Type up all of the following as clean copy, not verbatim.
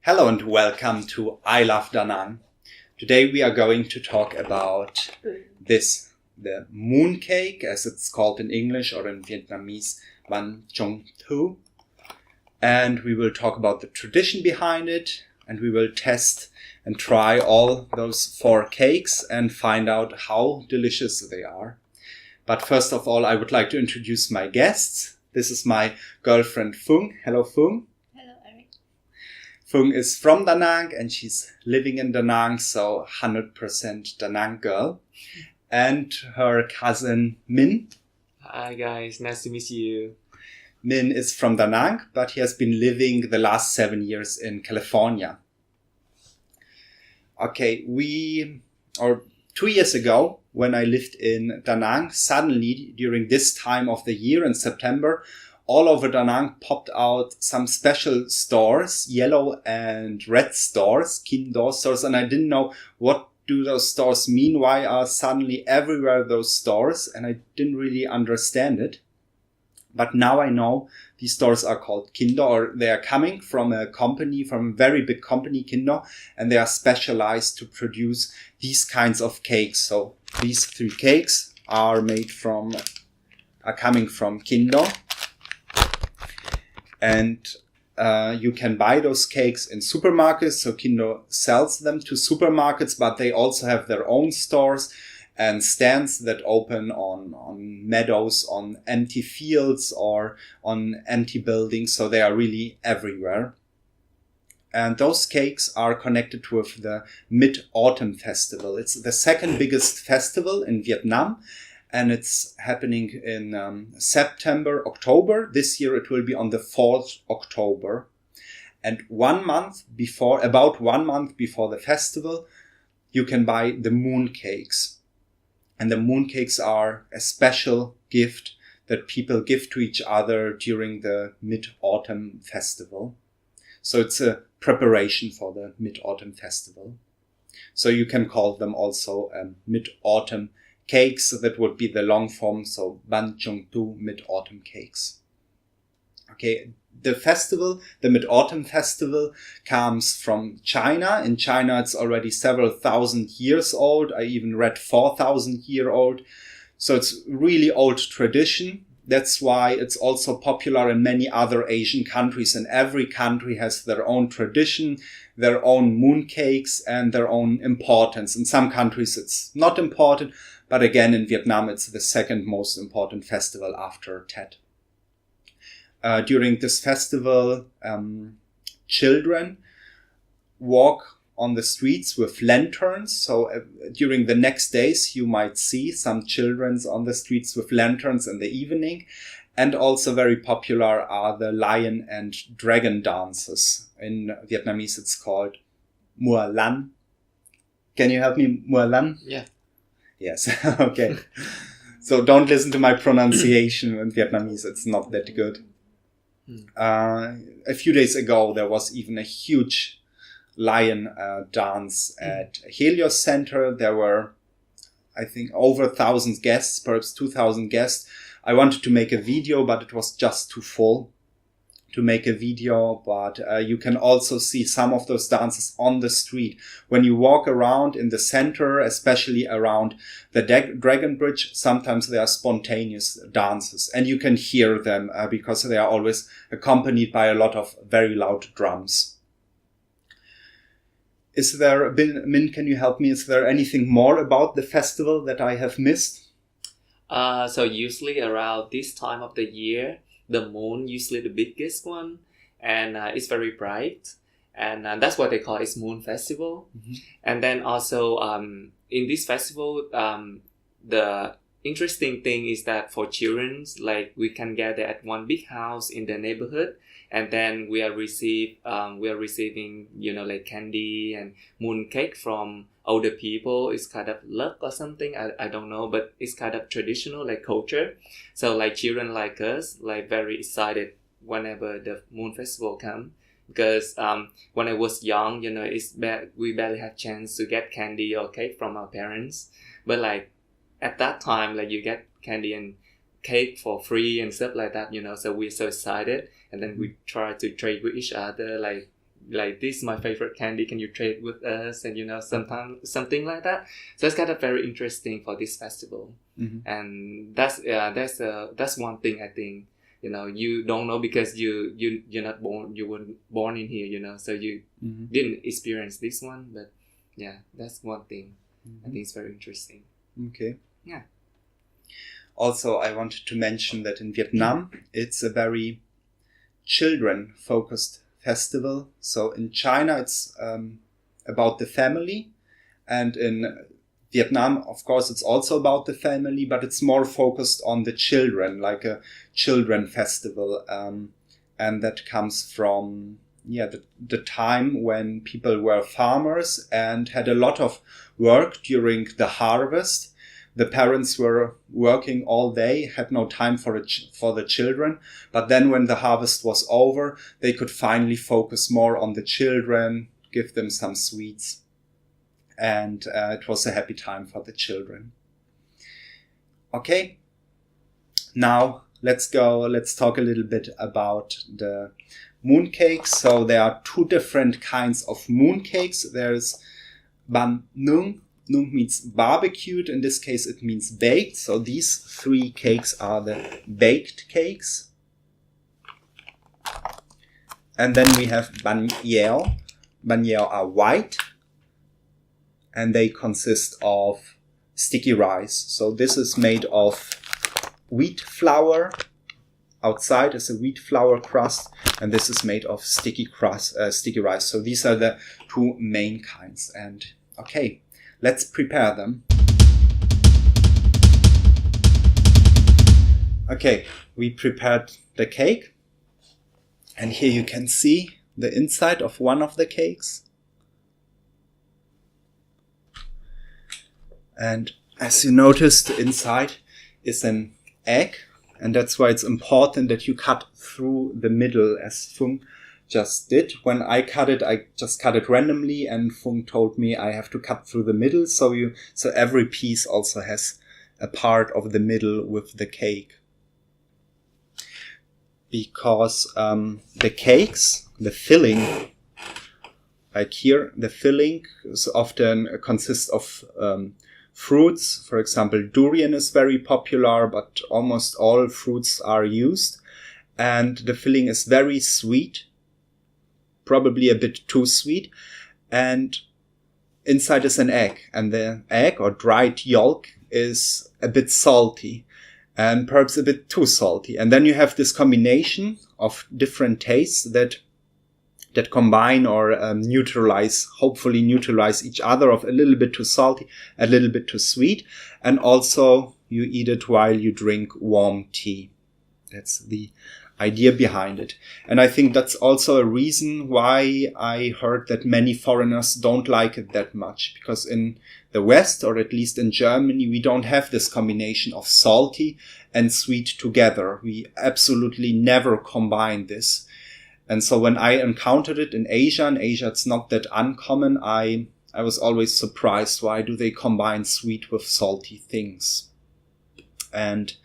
Hello and welcome to I Love Da Nang. Today we are going to talk about the mooncake, as it's called in English, or in Vietnamese, Bánh, trung. And we will talk about the tradition behind it, and we will test and try all those 4 cakes and find out how delicious they are. But first of all, I would like to introduce my guests. This is my girlfriend Phung. Hello, Phung. Phung is from Da Nang and she's living in Da Nang, so 100% Da Nang girl. And her cousin Min. Hi guys, nice to meet you. Min is from Da Nang, but he has been living the last 7 years in California. Okay, 2 years ago, when I lived in Da Nang, suddenly during this time of the year in September, all over Da Nang popped out some special stores, yellow and red stores, kin do stores, and I didn't know what do those stores mean, why are suddenly everywhere those stores, and I didn't really understand it. But now I know these stores are called kin do, or they are coming from a company, from a very big company, kin do, and they are specialized to produce these kinds of cakes. So these 3 cakes are coming from kin do. And you can buy those cakes in supermarkets. So kin do sells them to supermarkets, but they also have their own stores and stands that open on meadows, on empty fields, or on empty buildings. So they are really everywhere. And those cakes are connected with the Mid-Autumn Festival. It's the second biggest festival in Vietnam. And it's happening in September, October. This year it will be on the 4th October. And about 1 month before the festival, you can buy the mooncakes. And the mooncakes are a special gift that people give to each other during the Mid-Autumn Festival. So it's a preparation for the Mid-Autumn Festival. So you can call them also Mid-Autumn cakes. That would be the long form, so Bánh, trung, Mid-Autumn cakes. Okay, the Mid-Autumn Festival comes from China. In China, it's already several thousand years old. I even read 4,000 year old. So it's really old tradition. That's why it's also popular in many other Asian countries, and every country has their own tradition, their own mooncakes, and their own importance. In some countries, it's not important. But again, in Vietnam, it's the second most important festival after Tet. During this festival, children walk on the streets with lanterns. So during the next days, you might see some children on the streets with lanterns in the evening. And also very popular are the lion and dragon dances. In Vietnamese, it's called Mua Lan. Can you help me, Mua Lan? Yeah. Yes, okay. So don't listen to my pronunciation in Vietnamese. It's not that good. A few days ago, there was even a huge lion dance at Helios Center. There were, I think, over 1,000 guests, perhaps 2,000 guests. I wanted to make a video, but it was just too full to make a video. But you can also see some of those dances on the street. When you walk around in the center, especially around the Dragon Bridge, sometimes there are spontaneous dances. And you can hear them because they are always accompanied by a lot of very loud drums. Min, can you help me? Is there anything more about the festival that I have missed? So usually around this time of the year, the moon usually the biggest one, and it's very bright, and that's what they call it, moon festival. Mm-hmm. And then also in this festival, the interesting thing is that for children, like we can gather at one big house in the neighborhood, and then we are receiving like candy and moon cake from older people. It's kind of luck or something, I don't know, but it's kind of traditional, like culture. So like children like us, like very excited whenever the moon festival come, because when I was young, we barely have chance to get candy or cake from our parents, but like at that time, like you get candy and cake for free and stuff like that, so we're so excited, and then we try to trade with each other, like like, this is my favorite candy, can you trade with us? And sometimes something like that. So it's kind of very interesting for this festival. And that's one thing I think, you don't know because you're not born, you weren't born in here, so you didn't experience this one. But yeah, that's one thing I think is very interesting. Okay. Yeah. Also, I wanted to mention that in Vietnam, it's a very children-focused festival. So in China, it's about the family. And in Vietnam, of course, it's also about the family, but it's more focused on the children, like a children festival. And that comes from the time when people were farmers and had a lot of work during the harvest. The parents were working all day, had no time for the children. But then when the harvest was over, they could finally focus more on the children, give them some sweets. And it was a happy time for the children. Okay, now let's talk a little bit about the mooncakes. So there are two different kinds of mooncakes. There's Bánh. Nung means barbecued. In this case, it means baked. So these three cakes are the baked cakes. And then we have Bánh. Bánh are white. And they consist of sticky rice. So this is made of wheat flour. Outside is a wheat flour crust. And this is made of sticky rice. So these are the two main kinds. And okay, let's prepare them. Okay, we prepared the cake. And here you can see the inside of one of the cakes. And as you noticed, the inside is an egg. And that's why it's important that you cut through the middle, as Fung just did. When I cut it, I just cut it randomly, and Fung told me I have to cut through the middle. So every piece also has a part of the middle with the cake. Because the cakes, the filling, like here, the filling is often consists of fruits. For example, durian is very popular, but almost all fruits are used. And the filling is very sweet, probably a bit too sweet. And inside is an egg. And the egg or dried yolk is a bit salty and perhaps a bit too salty. And then you have this combination of different tastes that combine or hopefully neutralize each other, of a little bit too salty, a little bit too sweet. And also you eat it while you drink warm tea. That's the idea behind it. And I think that's also a reason why I heard that many foreigners don't like it that much. Because in the West, or at least in Germany, we don't have this combination of salty and sweet together. We absolutely never combine this. And so when I encountered it in Asia it's not that uncommon, I was always surprised. Why do they combine sweet with salty things? And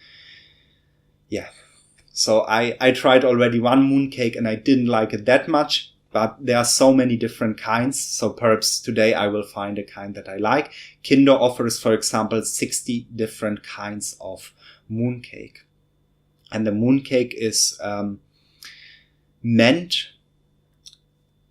yeah, so I tried already one mooncake and I didn't like it that much, but there are so many different kinds. So perhaps today I will find a kind that I like. Kinder offers, for example, 60 different kinds of mooncake. And the mooncake is meant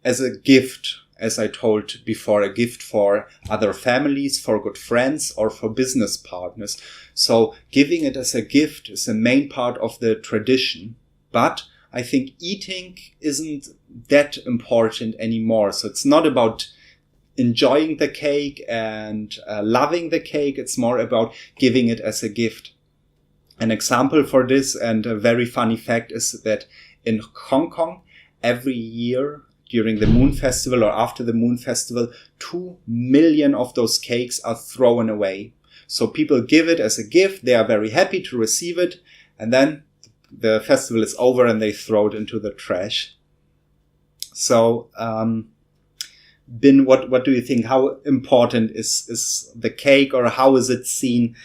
as a gift, as I told before, a gift for other families, for good friends, or for business partners. So giving it as a gift is a main part of the tradition. But I think eating isn't that important anymore. So it's not about enjoying the cake and loving the cake. It's more about giving it as a gift. An example for this, and a very funny fact, is that in Hong Kong, every year during the Moon Festival or after the Moon Festival, 2 million of those cakes are thrown away. So people give it as a gift. They are very happy to receive it. And then the festival is over and they throw it into the trash. So, Bin, what do you think? How important is the cake, or how is it seen?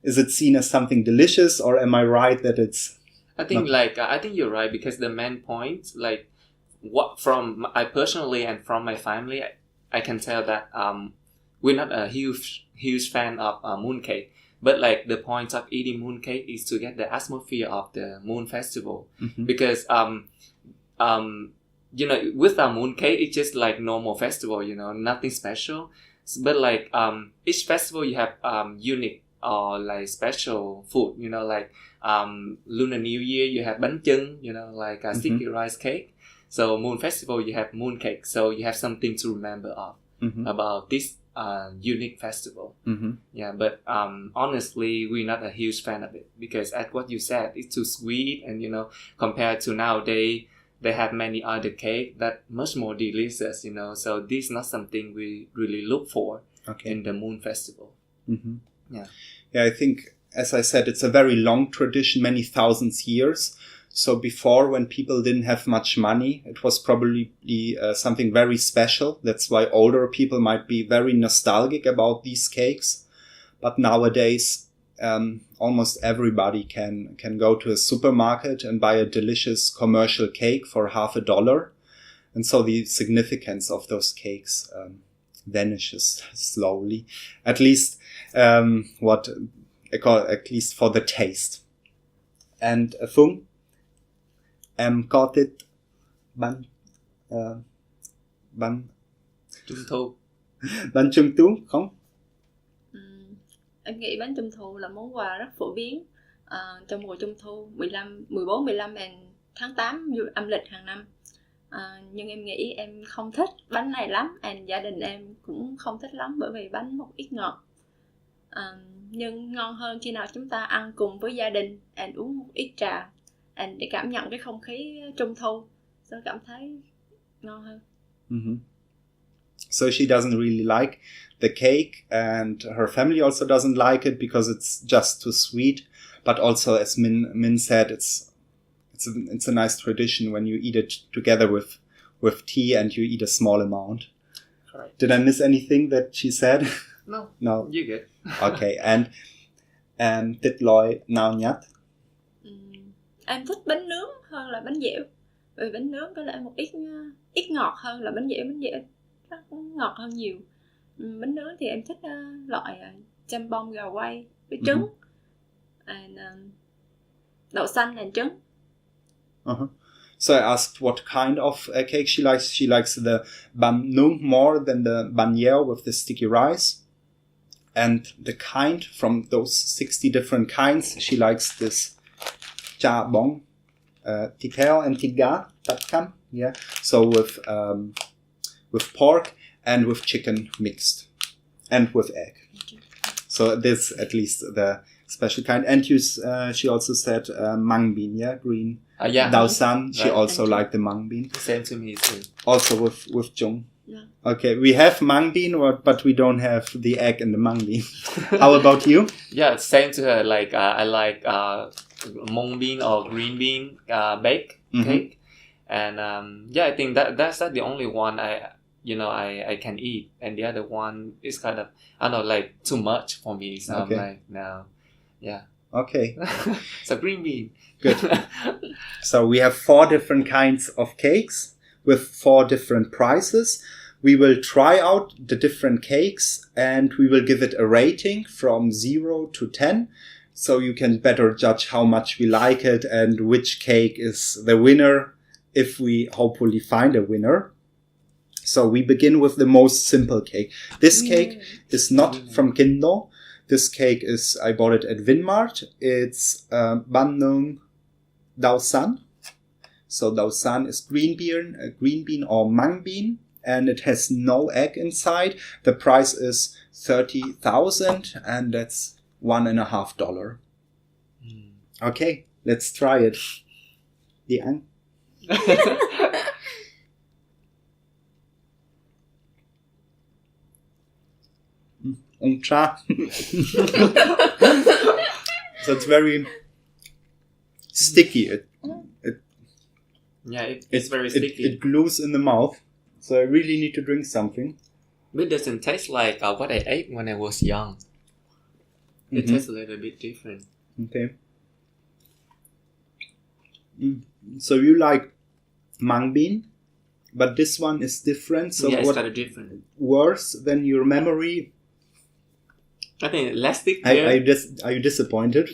Is it seen as something delicious, or am I right that it's... I think I think you're right, because the main point, what from I personally and from my family, I can tell that we're not a huge fan of mooncake. But like the point of eating mooncake is to get the atmosphere of the moon festival, because with our mooncake it's just like normal festival, nothing special. But like each festival you have unique or like special food, like Lunar New Year you have bánh chưng, like a sticky rice cake. So moon festival you have mooncake, so you have something to remember of about this unique festival. Yeah, but honestly we're not a huge fan of it, because as what you said, it's too sweet, and compared to nowadays they have many other cake that much more delicious, so this is not something we really look for in the moon festival. Yeah, I think, as I said, it's a very long tradition, many thousands years. So before, when people didn't have much money, it was probably something very special. That's why older people might be very nostalgic about these cakes. But nowadays, almost everybody can go to a supermarket and buy a delicious commercial cake for $50. And so the significance of those cakes vanishes slowly. At least at least for the taste. And Phung, có thích bánh Trung thu. Bánh trung thu không? Em nghĩ bánh trung thu là món quà rất phổ biến trong mùa trung thu 14, 15 tháng 8 âm lịch hàng năm. Nhưng em nghĩ em không thích bánh này lắm, gia đình em cũng không thích lắm, bởi vì bánh một ít ngọt. Nhưng ngon hơn khi nào chúng ta ăn cùng với gia đình, uống một ít trà, để cảm nhận cái không khí trung thu, sẽ cảm thấy ngon hơn. So she doesn't really like the cake, and her family also doesn't like it because it's just too sweet. But also, as Min said, it's a nice tradition when you eat it together with tea and you eat a small amount. Correct. Did I miss anything that she said? No. No. You're good. Okay, and thịt lòi nào nhất? Em thích bánh nướng hơn là bánh dẻo, vì bánh nướng có lẽ một ít ngọt hơn là bánh dẻo. Bánh dẻo rất ngọt hơn nhiều. Bánh nướng thì em thích loại chăm bông gà quay với trứng, đậu xanh and trứng. So I asked what kind of cake she likes. She likes the bánh nướng more than the bánh dẻo with the sticky rice. And the kind from those 60 different kinds, she likes this chả bông, thịt heo and thịt gà, that come, yeah. So with pork and with chicken mixed, and with egg. So this at least the special kind. And she also said mung bean, yeah, green. Dao san. She also liked the mung bean. Same to me too. Also with chung. Yeah. Okay, we have mung bean, but we don't have the egg in the mung bean. How about you? Yeah, same to her. Like I like mung bean or green bean baked cake, and I think that's the only one I can eat, and the other one is kind of, I don't know, like too much for me. So I'm like, no, yeah. Okay. So green bean. Good. So we have 4 different kinds of cakes with 4 different prices. We will try out the different cakes and we will give it a rating from 0 to 10. So you can better judge how much we like it and which cake is the winner, if we hopefully find a winner. So we begin with the most simple cake. This cake is not from Kindle. This cake is, I bought it at Winmart. It's bánh nướng đậu xanh. So đậu xanh is green bean or mung bean, and it has no egg inside. The price is 30,000, and that's $1.50. Okay, let's try it. The end. Tra. So it's very sticky. It's very sticky. It glues in the mouth. So I really need to drink something. But it doesn't taste like what I ate when I was young. It tastes a little bit different. Okay. So you like mung bean? but this one is different. So yeah, it's what kind of different. worse than your memory? I think less thick here. Are you disappointed?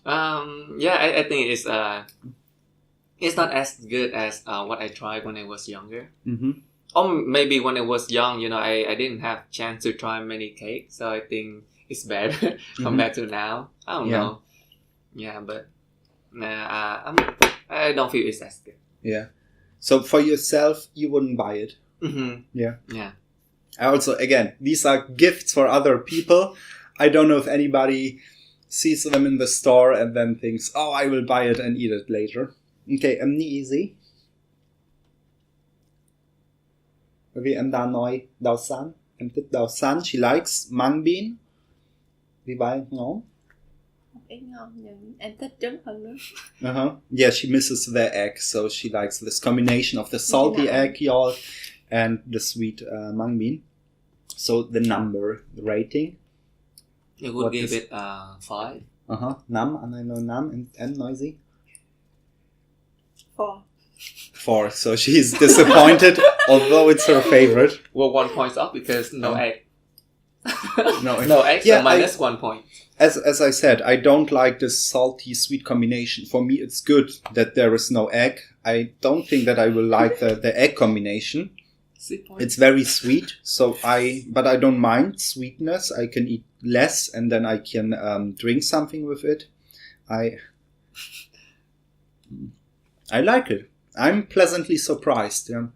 Yeah, I think it's not as good as what I tried when I was younger. Mm-hmm. Or maybe when I was young, I didn't have chance to try many cakes, so I think it's better compared to now. I don't know. Yeah, but I don't feel it's as good. Yeah. So for yourself, you wouldn't buy it. Mm-hmm. Yeah. Yeah. I also, again, these are gifts for other people. I don't know if anybody sees them in the store and then thinks, oh, I will buy it and eat it later. Okay, em nghĩ gì? Bởi vì em đã nói đào xanh. Em thích đào xanh. She likes mung bean. Vì bài ngon. Ít ngon nhưng em thích trứng hơn nữa. Uh-huh. Yeah, she misses the egg, so she likes this combination of the salty egg yolk and the sweet mung bean. So the number, the rating. I would give it 5. Uh-huh. 5, anh ấy nói 5, em nói gì? 4. 4, so she's disappointed, although it's her favorite. Well, 1 point off because no egg. No egg, yeah, so minus 1 point. As I said, I don't like this salty sweet combination. For me, it's good that there is no egg. I don't think that I will like the egg combination. It's very sweet, but I don't mind sweetness. I can eat less and then I can drink something with it. I like it. I'm pleasantly surprised. Yeah.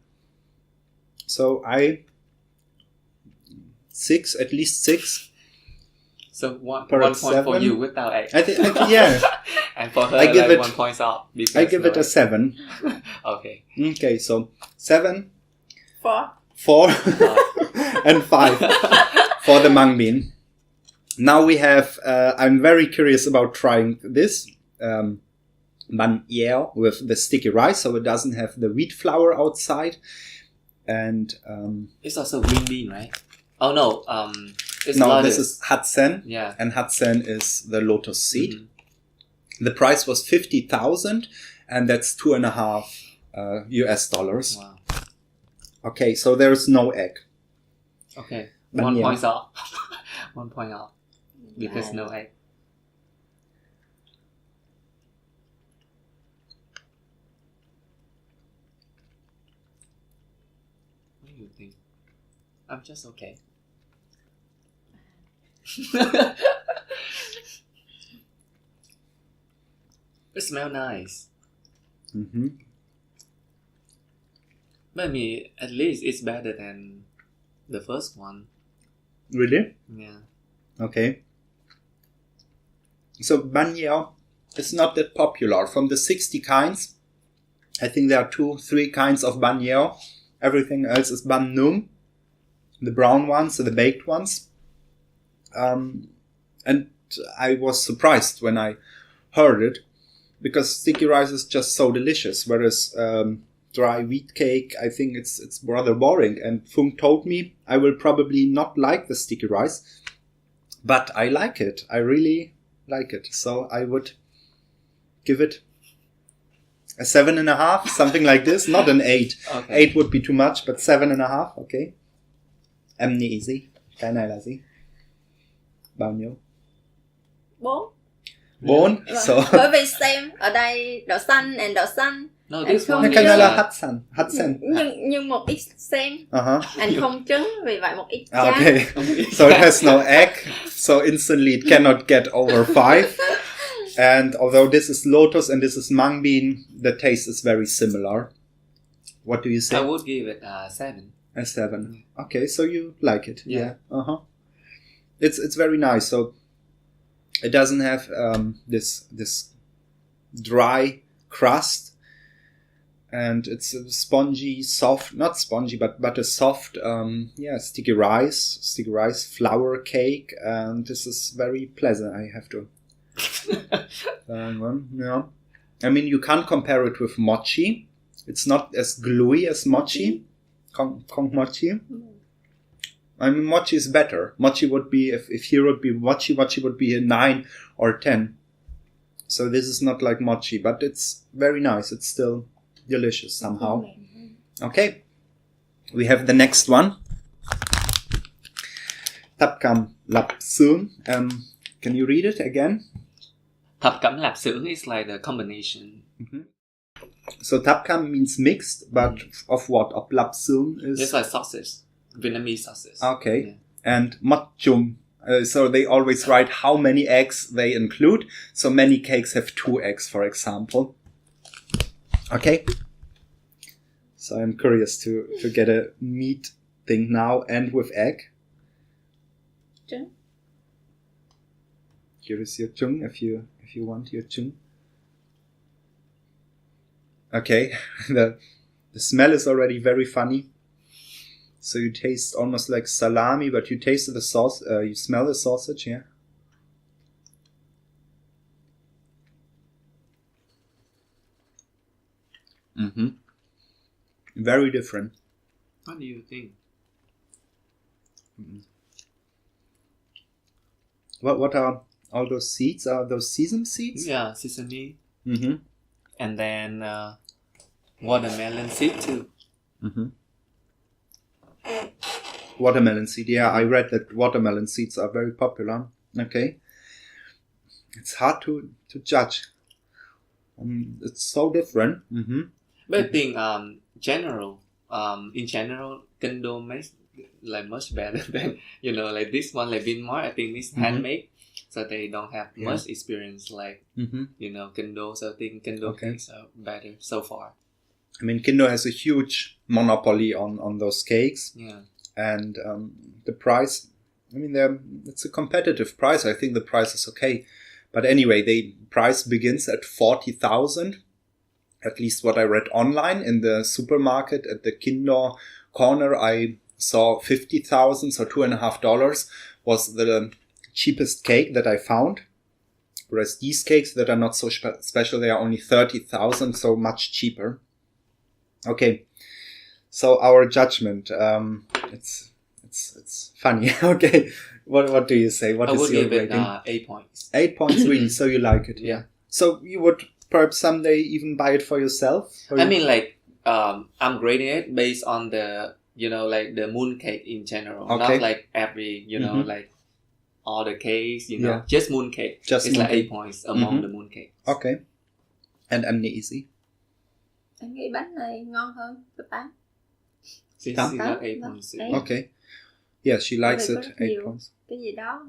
So at least 6. So one Per point 7. for you without egg. I think yeah. And for her, I give it 1 point off. I give it a 7. Okay. Okay, so 7, 4. and 5 for the mung bean. Now we have, I'm very curious about trying this bánh with the sticky rice, so it doesn't have the wheat flour outside. And it's also green bean, right? Oh no, it's no, lotus. this is hatsen. Yeah. And hatsen is the lotus seed. Mm-hmm. The price was 50,000, and that's $2.5 US dollars. Wow. Okay, so there's no egg. Okay. Bánh 1 nheo. point off. 1 point off. Because no egg. What do you think? I'm just okay. It smells nice. Mm-hmm. But I mean, at least it's better than the first one. Really? Yeah. Okay. So bánh nheo is not that popular. From the 60 kinds, I think there are 2-3 kinds of bánh nheo. Everything else is bánh num, the brown ones, the baked ones. And I was surprised when I heard it, because sticky rice is just so delicious, whereas dry wheat cake, I think it's rather boring. And Fung told me I will probably not like the sticky rice, but I like it. I really like it. So I would give it a 7.5, something like this. Not an 8. Okay. 8 would be too much, but 7.5, okay. Em nghĩ gì? Cái này là gì? Bao nhiêu? 4. 4. So Bởi vì xem ở đây đậu xanh and đậu xanh. No, Anh this không one biết cái is này là hatsen. nhưng một ít sen. Uh-huh. Anh không trứng, vì vậy một ít Ah, cháo. okay. So it has no egg, so instantly it cannot get over 5. And although this is lotus and this is mung bean, the taste is very similar. What do you say? I would give it 7. A 7. Okay, so you like it. Yeah. Uh-huh. It's very nice. So it doesn't have this dry crust, and it's a spongy, soft, not spongy, but a soft, sticky rice flour cake, and this is very pleasant. I have to. Yeah. I mean, you can't compare it with mochi. It's not as gluey as mochi. Kong mochi. I mean, mochi is better. Mochi would be, if here would be mochi would be a 9 or 10. So this is not like mochi, but it's very nice. It's still delicious somehow. Okay, We have the next one. Thập cẩm lạp xưởng. Can you read it again? Thập cẩm lạp xưởng is like the combination. So thập cẩm means mixed, but of what? Of lạp xưởng is... It's like sausage. Vietnamese sausage. Okay. Yeah. And mất chung. So they always write how many eggs they include. So many cakes have 2 eggs, for example. Okay. So I'm curious to get a meat thing now and with egg. Trứng. Here is your chung if you want your chung. Okay. The smell is already very funny. So you taste almost like salami, but you taste the sauce. You smell the sausage, yeah. Very different. What do you think? What are all those seeds? Are those sesame seeds? Yeah, sesame. Mm-hmm. And then watermelon seed too. Mm-hmm. Watermelon seed. Yeah, I read that watermelon seeds are very popular. Okay. It's hard to judge. It's so different. Mm-hmm. But I think in general, Kendo makes like much better than like this one, like Vinmart. I think this handmade, so they don't have much experience like Kendo. So I think Kendo cakes are better so far. I mean, Kendo has a huge monopoly on those cakes. Yeah. And the price, I mean, it's a competitive price. I think the price is okay. But anyway, the price begins at 40,000. At least what I read online. In the supermarket at the Kendo corner, I saw 50,000. So $2.50 was the cheapest cake that I found. Whereas these cakes that are not so special, they are only 30,000. So much cheaper. Okay. So our judgment, it's funny. Okay, what do you say? What is your rating? I would give it 8 points. 8 points, really. So you like it? Yeah. So you would perhaps someday even buy it for yourself? I mean, like I'm grading it based on the like the mooncake in general, not like every like all the cakes. Just mooncake. It's like 8 points among the mooncakes. Okay. And amnesia. Em nghĩ bánh này ngon hơn cái 8. She's got 8 points. Okay. Yeah, she likes it. 8 points. Cái gì đó.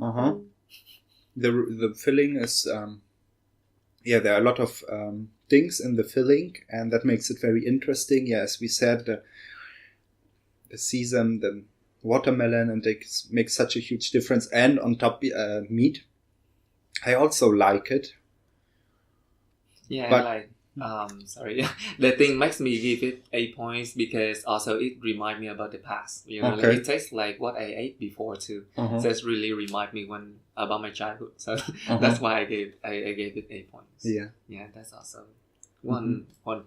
The filling is there are a lot of things in the filling, and that makes it very interesting. Yeah, as we said, the sesame, the watermelon, and they make such a huge difference. And on top, meat. I also like it. Yeah, but sorry. The thing makes me give it 8 points because also it reminds me about the past. Like it tastes like what I ate before too. So it really reminds me about my childhood. So that's why I gave it 8 points. Yeah, that's also one point.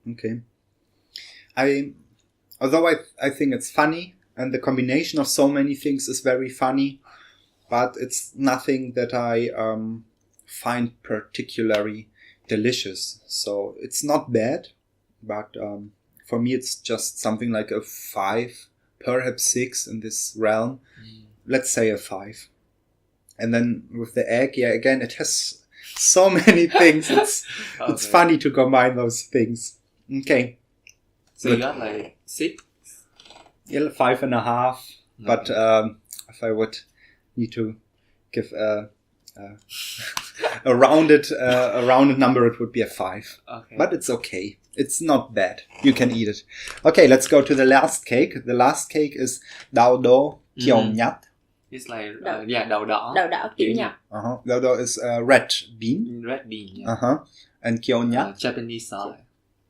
Okay. Although I think it's funny, and the combination of so many things is very funny, but it's nothing that I find particularly delicious. So it's not bad, but for me it's just something like a 5, perhaps 6 in this realm. Let's say a 5. And then with the egg, again, it has so many things. It's funny to combine those things. Okay. So you got like 6? Yeah, 5.5. But if I would need to give a rounded number, it would be a 5. Okay. But it's okay. It's not bad. You can eat it. Okay, let's go to the last cake. The last cake is đậu đỏ kiểu nhật. It's like đậu đỏ. Đậu đỏ kiểu nhật. Đậu đỏ is red bean. Red bean. Yeah. And kiểu nhật. Japanese style.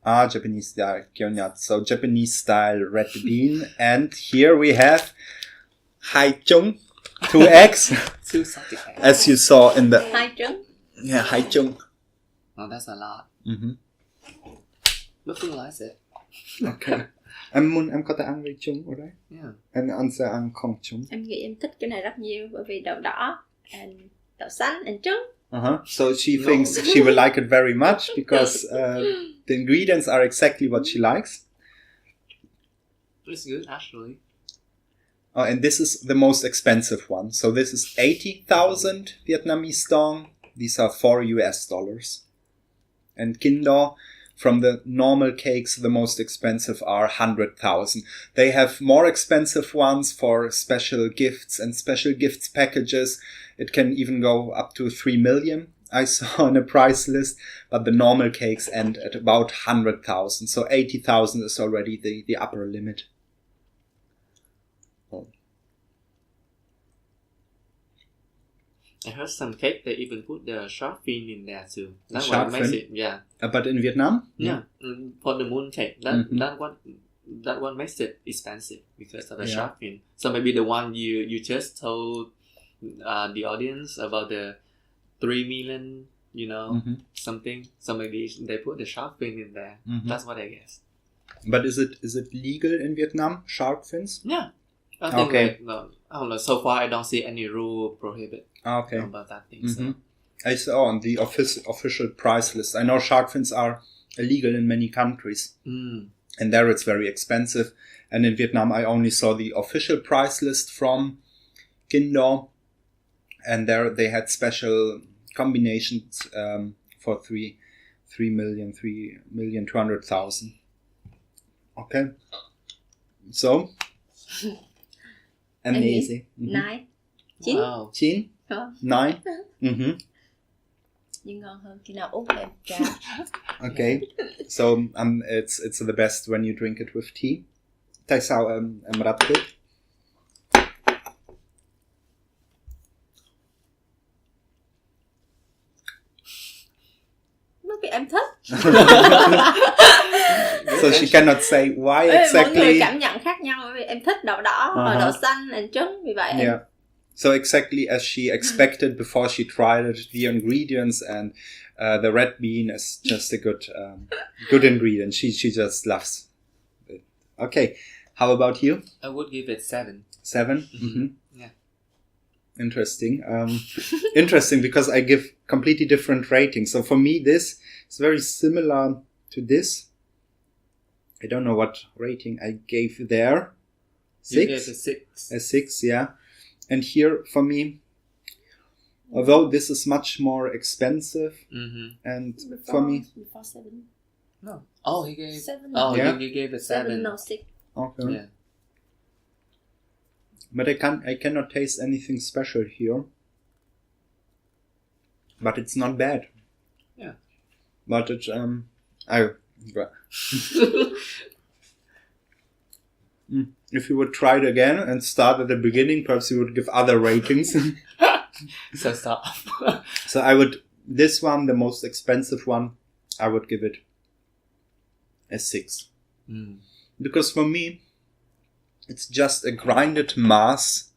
Japanese style kiểu nhật. So Japanese style red bean. And here we have hai trung. 2 eggs. 2 salted eggs. As you saw in the... 2 trứng. Yeah, hai chung. Oh, that's a lot. But who likes it? Okay. Em có thể ăn với chung ở đấy. Yeah. Anh sẽ ăn không chung. Em nghĩ em thích cái này rất nhiều bởi vì đậu đỏ and đậu xanh and trứng. So she thinks she will like it very much because the ingredients are exactly what she likes. It's good actually. Oh, and this is the most expensive one. So this is 80,000 Vietnamese dong. These are $4. And Kindo, from the normal cakes, the most expensive are 100,000. They have more expensive ones for special gifts and special gifts packages. It can even go up to 3 million. I saw on a price list, but the normal cakes end at about 100,000. So 80,000 is already the upper limit. I heard some cake they even put the shark fin in there too. That Shark one makes fin? it, yeah. But in Vietnam? Yeah, for the mooncake, that Mhm. that one makes it expensive because of the Yeah. shark fin. So maybe the one you just told the audience about the 3 million, something. So maybe they put the shark fin in there. Mhm. That's what I guess. But is it legal in Vietnam, shark fins? Yeah, I think Okay. I don't know. So far, I don't see any rule prohibit Okay. about that thing. So. Mhm. I saw on the official price list. I know shark fins are illegal in many countries. And there it's very expensive. And in Vietnam, I only saw the official price list from Kindo. And there they had special combinations for 3,200,000. Okay. So, amazing. Mhm. 9, 9. Wow. 9? Có. 9? Mm-hmm. Nhưng ngon hơn khi nào út em trà. Okay. So it's the best when you drink it with tea. Tại sao em rất thích? Nó vì em thích. So she cannot say why Mỗi người exactly. cảm nhận khác nhau, bởi vì em thích đậu đỏ và đậu xanh and trứng, vì vậy em Yeah. So exactly as she expected before she tried it, the ingredients and the red bean is just a good ingredient. She just loves it. Okay. How about you? I would give it 7. 7? Mm-hmm. Yeah. Interesting. Interesting because I give completely different ratings. So for me, this is very similar to this. I don't know what rating I gave there. 6? You gave it 6. A 6, yeah. And here, for me, although this is much more expensive, and for me... Before 7. No. Oh, he gave... 7. Oh, Yeah. you gave it 7. No, 6. Okay. Yeah. But I cannot taste anything special here. But it's not bad. Yeah. But it's if you would try it again and start at the beginning, perhaps you would give other ratings. So stop. So this one, the most expensive one, I would give it a 6. Because for me, it's just a grinded mass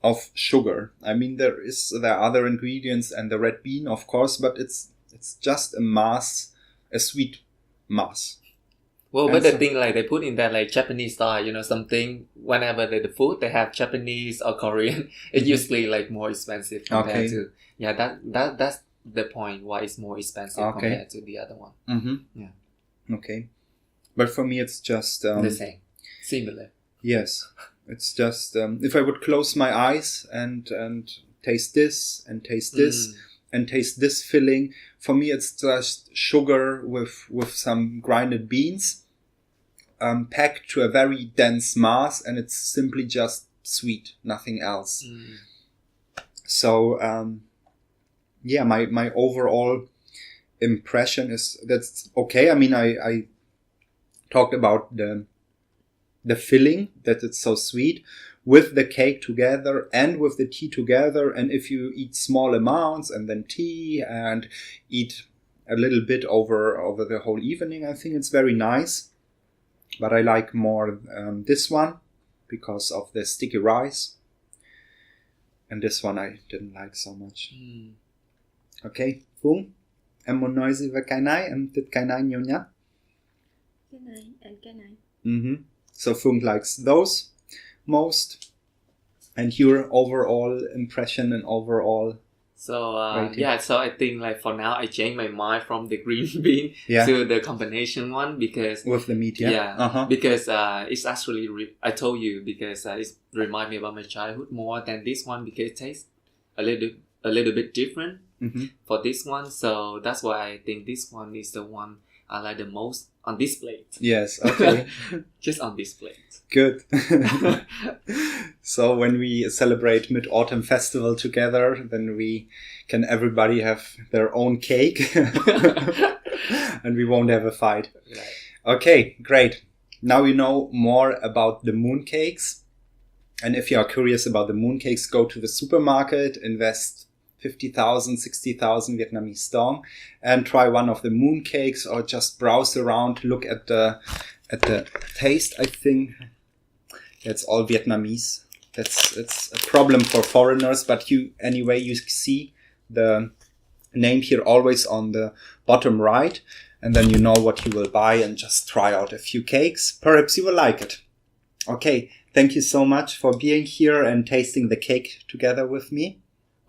of sugar. I mean, there are other ingredients and the red bean, of course, but it's just a mass, a sweet mass. Well, And but the so- thing like they put in that like Japanese style, something whenever the food they have Japanese or Korean, it's usually like more expensive compared Okay. to that's the point why it's more expensive Okay. compared to the other one. Mm-hmm. Yeah. Okay. But for me, it's just The same, similar. yes. It's just if I would close my eyes and taste this and taste this and taste this filling, for me it's just sugar with some grinded beans packed to a very dense mass, and it's simply just sweet, nothing else. So my overall impression is that's okay. I mean, I talked about the filling, that it's so sweet, with the cake together and with the tea together. And if you eat small amounts and then tea and eat a little bit over the whole evening, I think it's very nice. But I like more this one because of the sticky rice. And this one I didn't like so much. Okay, Phung, em muốn nói gì về cái này? Em thích cái này nhiều nhất. Cái này and cái này. Mm-hmm. So Phung likes those most. And your overall impression and overall So Great. yeah, so I think like for now I changed my mind from the green bean Yeah. to the combination one because With the meat, yeah? yeah, Uh-huh. because it's actually I told you because it reminds me about my childhood more than this one because it tastes a little bit different Mhm. for this one. So that's why I think this one is the one I like the most on this plate. Yes, okay. Just on this plate. Good. So when we celebrate Mid-Autumn Festival together, then everybody have their own cake and we won't have a fight. Right. Okay, great. Now you know more about the mooncakes. And if you are curious about the mooncakes, go to the supermarket, invest 50,000, 60,000 Vietnamese dong and try one of the mooncakes or just browse around, look at the taste. I think it's all Vietnamese. It's a problem for foreigners, but you see the name here always on the bottom right, and then you know what you will buy and just try out a few cakes. Perhaps you will like it. Okay, thank you so much for being here and tasting the cake together with me.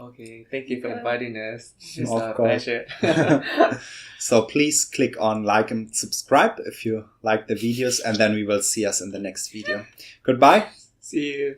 Okay, thank you for inviting us. It's Of a course. pleasure. So please click on like and subscribe if you like the videos, and then we will see us in the next video. Goodbye. See you.